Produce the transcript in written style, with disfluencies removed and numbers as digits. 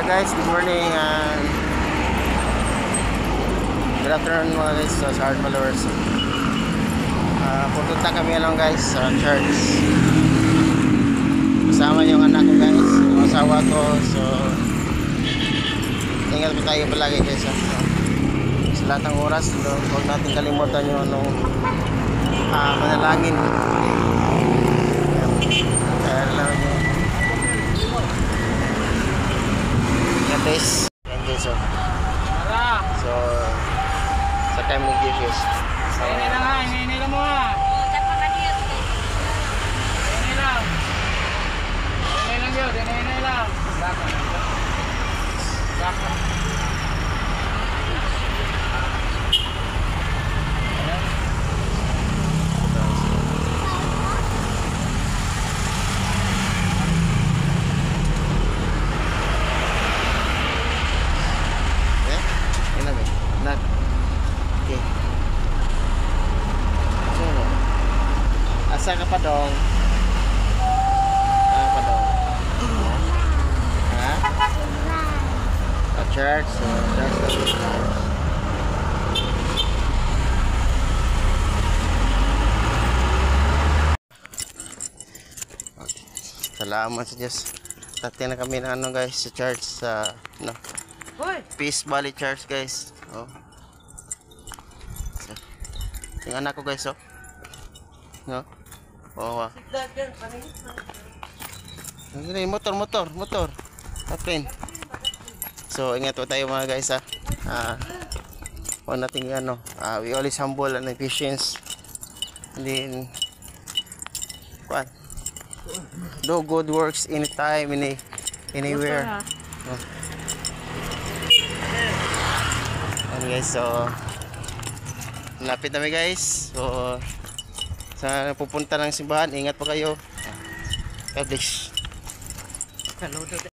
Hello guys, good morning and good afternoon mga guys sa hard followers. Pupunta kami guys sa church. Kasama yung anak ko guys, yung asawa ko. So ingat po tayo palagi guys sa lahat ng oras. Huwag natin kalimutan yung manalangin. Guys, yan guys so sa time ng Jesus so ini lang mo ha ini lang yun ini lang asa ka pa dong? Pa dong? Ha? A church? So, church. Salamat sa Diyos. Dati na kami na guys sa church sa Peace Valley Church guys. Oh. So, yung anak ko guys no? Oh, motor. Tapin. So, ingat po tayo mga guys huwag natin we always humble and patience. And then do good works anytime, anywhere. And guys, so lapit na guys. So sa pupunta ng simbahan, ingat po kayo. God bless.